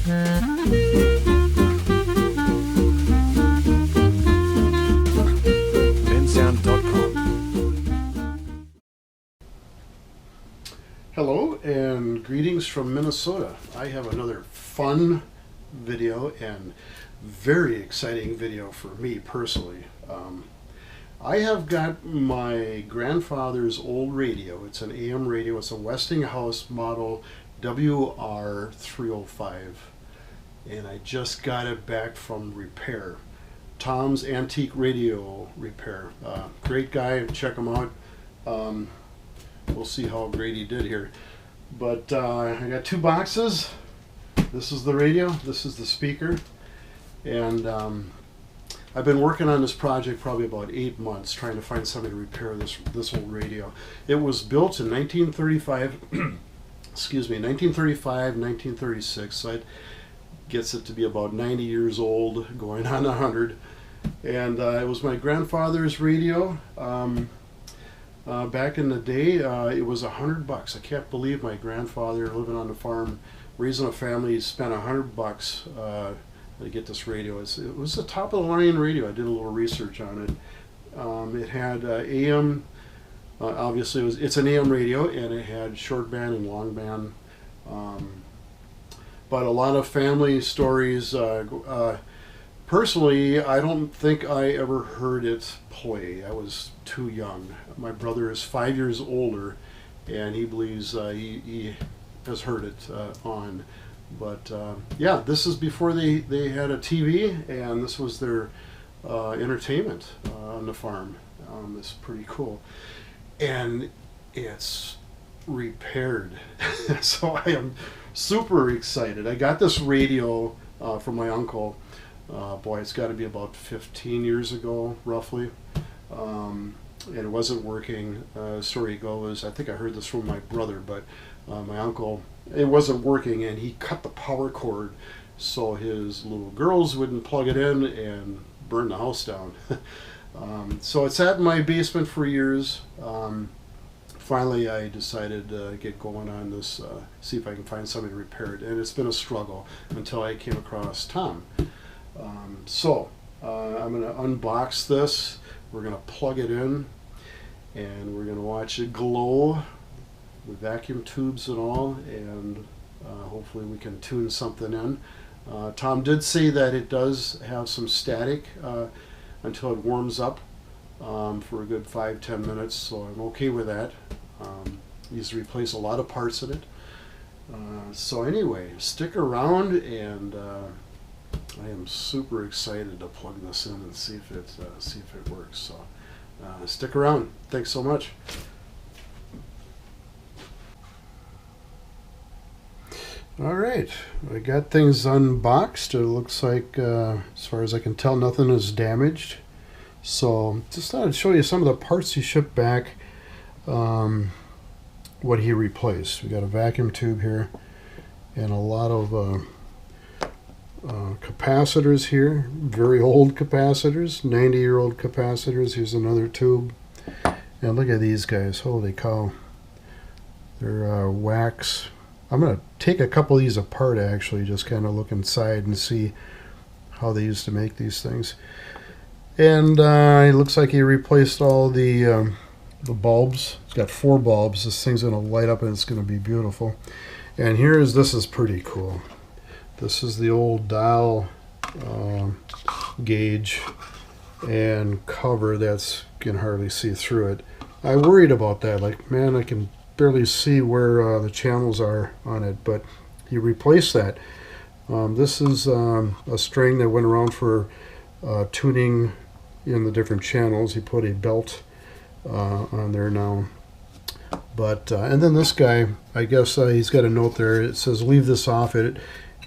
Hello and greetings from Minnesota. I have another fun video and very exciting video for me personally. I have got my grandfather's old radio. It's an AM radio. It's a Westinghouse model WR-305, and I just got it back from repair. Tom's Antique Radio Repair. Great guy. Check him out. We'll see how great he did here. But I got two boxes. This is the radio. This is the speaker. And I've been working on this project probably about 8 months, trying to find somebody to repair this old radio. It was built in 1935. Excuse me, 1935, 1936. So it gets it to be about 90 years old, going on 100. And it was my grandfather's radio. Back in the day, it was $100. I can't believe my grandfather, living on the farm, raising a family, spent $100 to get this radio. It was the top of the line radio. I did a little research on it. It had AM. Obviously, it's an AM radio, and it had short band and long band. But a lot of family stories. Personally, I don't think I ever heard it play. I was too young. My brother is 5 years older, and he believes he has heard it on. But yeah, this is before they had a TV, and this was their entertainment on the farm. It's pretty cool. And it's repaired. So I am super excited. I got this radio from my uncle. Boy, it's got to be about 15 years ago, roughly. And it wasn't working. Story goes, I think I heard this from my brother, but my uncle, it wasn't working, and he cut the power cord so his little girls wouldn't plug it in and burn the house down. So it sat in my basement for years. Finally, I decided to get going on this, see if I can find somebody to repair it, and it's been a struggle until I came across Tom. So I'm going to unbox this. We're going to plug it in, and we're going to watch it glow with vacuum tubes and all, and hopefully we can tune something in. Tom did say that it does have some static until it warms up for a good 5-10 minutes, so I'm okay with that. Needs to replace a lot of parts in it. So anyway, stick around, and I am super excited to plug this in and see if it works. So stick around. Thanks so much. All right, I got things unboxed. It looks like, as far as I can tell, nothing is damaged. So just thought I'd show you some of the parts he shipped back, what he replaced. We got a vacuum tube here and a lot of capacitors here, very old capacitors, 90-year-old capacitors. Here's another tube. And look at these guys, holy cow. They're wax. I'm going to take a couple of these apart, actually, just kind of look inside and see how they used to make these things. And it looks like he replaced all the bulbs. It's got 4 bulbs. This thing's going to light up, and it's going to be beautiful. And this is pretty cool. This is the old dial gauge and cover that's, you can hardly see through it. I worried about that. Like, man, I can barely see where the channels are on it, but he replaced that. This is a string that went around for tuning in the different channels. He put a belt on there now. But and then this guy, I guess he's got a note there. It says leave this off. It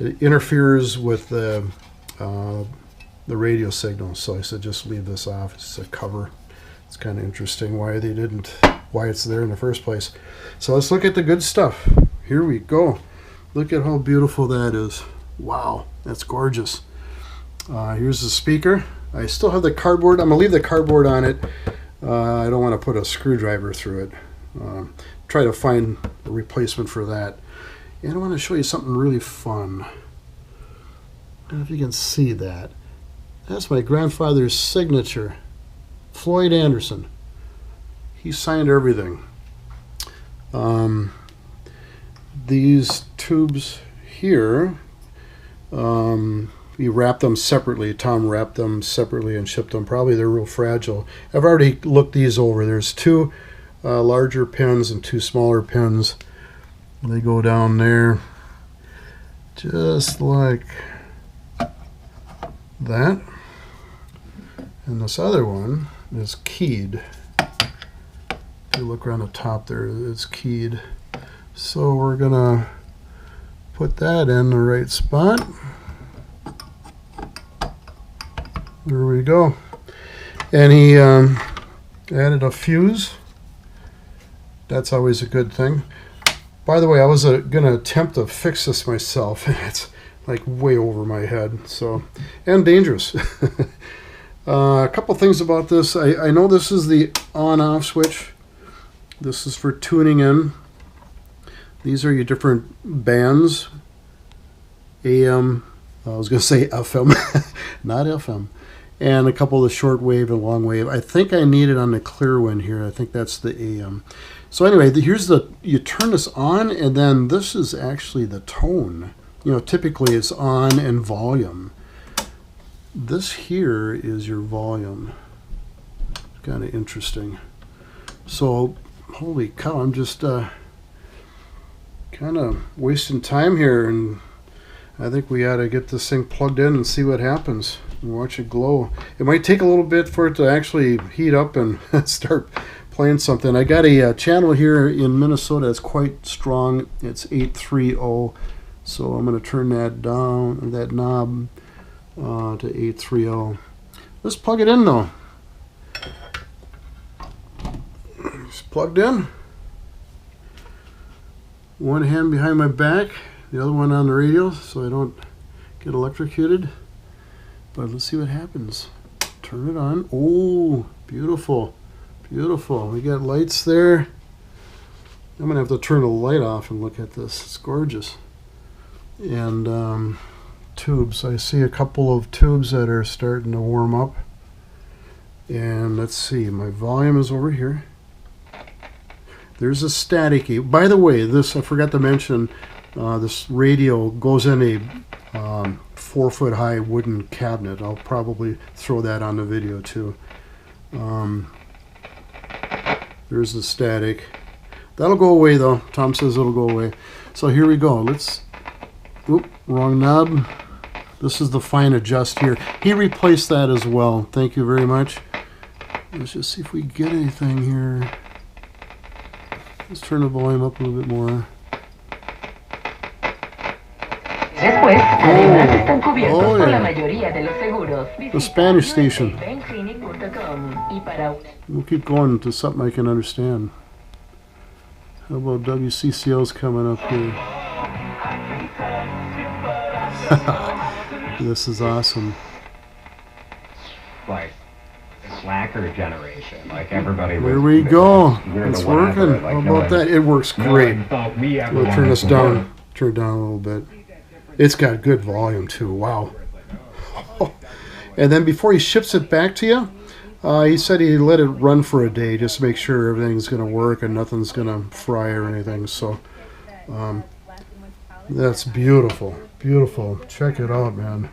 interferes with the radio signal. So I said just leave this off. It's a cover. It's kind of interesting why it's there in the first place. So let's look at the good stuff. Here we go. Look at how beautiful that is. Wow, that's gorgeous. Here's the speaker. I still have the cardboard. I'm gonna leave the cardboard on it. I don't want to put a screwdriver through it. Try to find a replacement for that. And I want to show you something really fun. I don't know if you can see that. That's my grandfather's signature. Floyd Anderson. He signed everything. These tubes here, you wrap them separately. Tom wrapped them separately and shipped them. Probably they're real fragile. I've already looked these over. There's two larger pins and two smaller pins. They go down there just like that. And this other one is keyed. If you look around the top there, it's keyed. So we're gonna put that in the right spot. There we go. And he added a fuse. That's always a good thing. By the way, I was gonna attempt to fix this myself. It's like way over my head, so, and dangerous. A couple things about this. I know this is the on-off switch. This is for tuning in. These are your different bands. AM, I was going to say FM, not FM. And a couple of the short wave and long wave. I think I need it on the clear one here. I think that's the AM. So anyway, here's you turn this on, and then this is actually the tone. You know, typically it's on and volume. This here is your volume. Kind of interesting. So, holy cow, I'm just kind of wasting time here, and I think we ought to get this thing plugged in and see what happens and watch it glow. It might take a little bit for it to actually heat up and start playing something. I got a channel here in Minnesota that's quite strong. It's 830, so I'm going to turn that down, that knob to 830. Let's plug it in though. It's plugged in. One hand behind my back, the other one on the radio so I don't get electrocuted. But let's see what happens. Turn it on. Oh, beautiful. Beautiful. We got lights there. I'm going to have to turn the light off and look at this. It's gorgeous. And tubes. I see a couple of tubes that are starting to warm up. And let's see. My volume is over here. There's a static key. By the way, this, I forgot to mention, this radio goes in a 4-foot high wooden cabinet. I'll probably throw that on the video too. There's the static. That'll go away though. Tom says it'll go away. So here we go. Let's, oop, wrong knob. This is the fine adjust here. He replaced that as well. Thank you very much. Let's just see if we get anything here. Let's turn the volume up a little bit more. The Spanish station. We'll keep going to something I can understand. How about WCCO's coming up here? This is awesome. Like slacker generation, like everybody. Here we go. It's working. How about that? It works great. We'll turn this down. Turn it down a little bit. It's got good volume too. Wow. And then before he ships it back to you, he said he let it run for a day just to make sure everything's going to work and nothing's going to fry or anything. So that's beautiful. Beautiful. Check it out, man.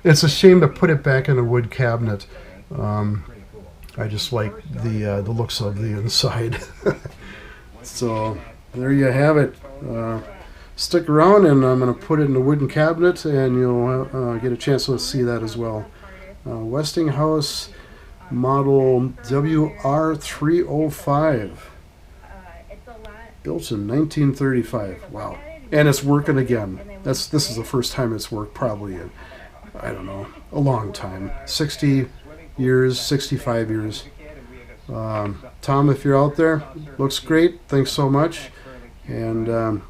It's a shame to put it back in a wood cabinet. I just like the looks of the inside. So there you have it. Stick around, and I'm going to put it in a wooden cabinet, and you'll get a chance to see that as well. Westinghouse model WR-305, built in 1935. Wow, and it's working again. This is the first time it's worked probably in, I don't know, a long time. 60 years, 65 years. Tom, if you're out there, looks great. Thanks so much. And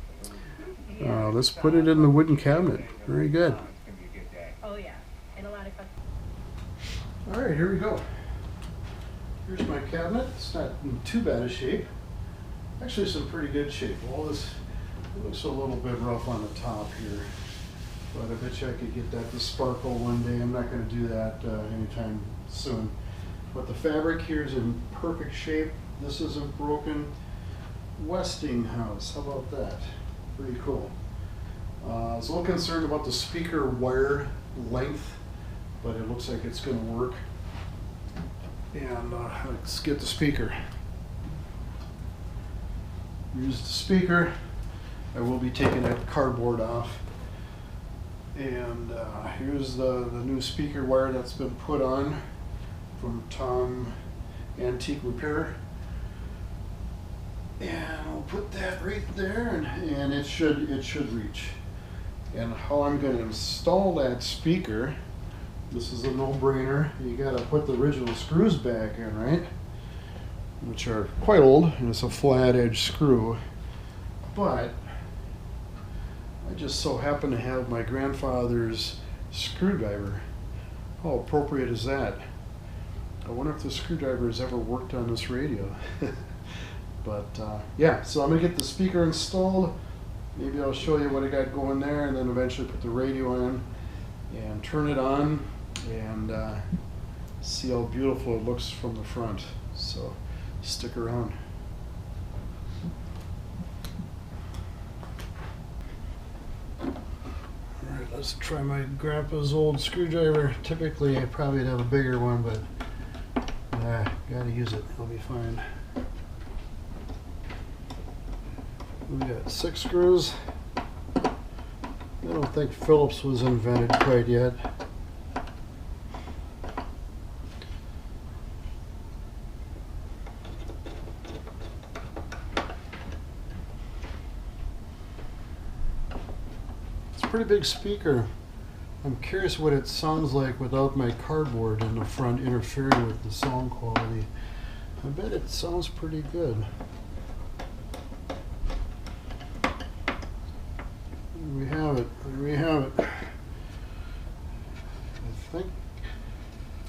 let's put it in the wooden cabinet. Very good. Oh yeah, and a lot of customers. All right, here we go. Here's my cabinet. It's not in too bad a shape. Actually, some pretty good shape. All this looks a little bit rough on the top here. But I bet you I could get that to sparkle one day. I'm not going to do that anytime soon. But the fabric here is in perfect shape. This isn't broken. Westinghouse, how about that? Pretty cool. I was a little concerned about the speaker wire length, but it looks like it's going to work. And let's get the speaker. Here's the speaker. I will be taking that cardboard off. And here's the new speaker wire that's been put on from Tom Antique Repair. And I'll put that right there, and it should reach. And how I'm going to install that speaker, this is a no-brainer. You got to put the original screws back in, right? Which are quite old, and it's a flat edge screw. But I just so happen to have my grandfather's screwdriver. How appropriate is that? I wonder if the screwdriver has ever worked on this radio. But yeah, so I'm gonna get the speaker installed. Maybe I'll show you what I got going there, and then eventually put the radio in and turn it on and see how beautiful it looks from the front. So stick around. Alright, let's try my grandpa's old screwdriver. Typically I probably would have a bigger one, but gotta use it, it'll be fine. We got 6 screws. I don't think Phillips was invented quite yet. It's a pretty big speaker. I'm curious what it sounds like without my cardboard in the front interfering with the sound quality. I bet it sounds pretty good. We have it. We have it. I think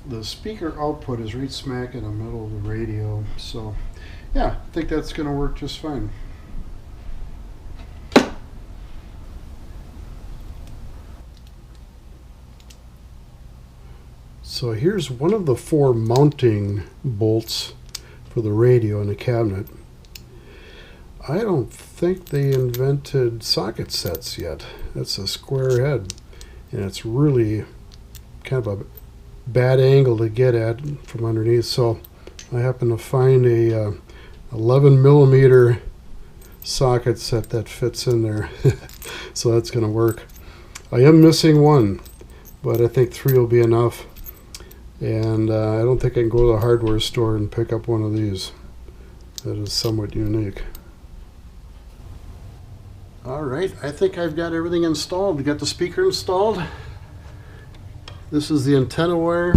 the speaker output is right smack in the middle of the radio. So, yeah, I think that's going to work just fine. So here's one of the 4 mounting bolts for the radio in the cabinet. I don't think they invented socket sets yet. That's a square head, and it's really kind of a bad angle to get at from underneath. So I happen to find a 11 millimeter socket set that fits in there. So that's going to work. I am missing one, but I think 3 will be enough. And I don't think I can go to the hardware store and pick up one of these. That is somewhat unique. Alright, I think I've got everything installed. We got the speaker installed. This is the antenna wire,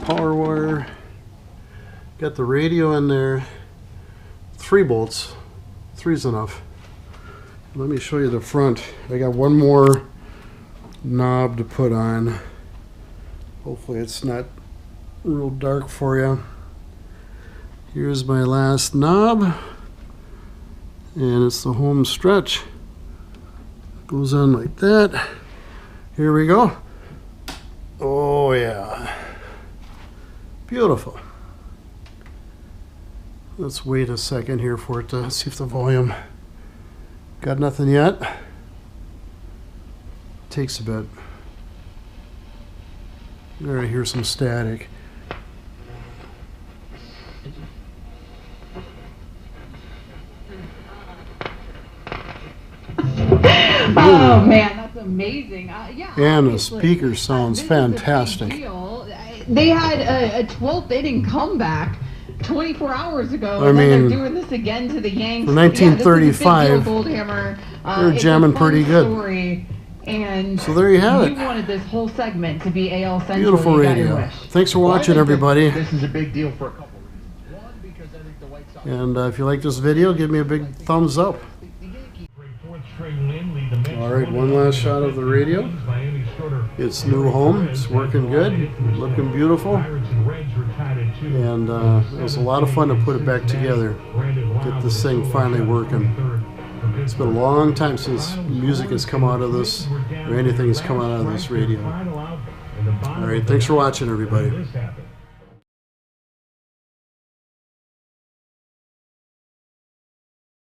power wire. Got the radio in there. 3 bolts. 3's enough. Let me show you the front. I got one more knob to put on. Hopefully it's not real dark for you. Here's my last knob. And it's the home stretch. Goes on like that. Here we go. Oh yeah. Beautiful. Let's wait a second here for it to see if the volume. Got nothing yet. Takes a bit. There, I hear some static. Oh man, that's amazing. Yeah, and the speaker sounds fantastic. They had a 12th inning comeback 24 hours ago. I and mean, then they're doing this again to the Yanks. For 1935, they're jamming pretty good. Story. And so there you have it. We wanted this whole segment to be AL Central. Beautiful radio. Thanks for watching, everybody. This is a big deal for a couple reasons. One, because I think the White Sox. And if you like this video, give me a big thumbs up. Alright, one last shot of the radio. It's new home. It's working good. Looking beautiful. And it was a lot of fun to put it back together. Get this thing finally working. It's been a long time since music has come out of this, or anything has come out of this radio. All right, thanks for watching, everybody.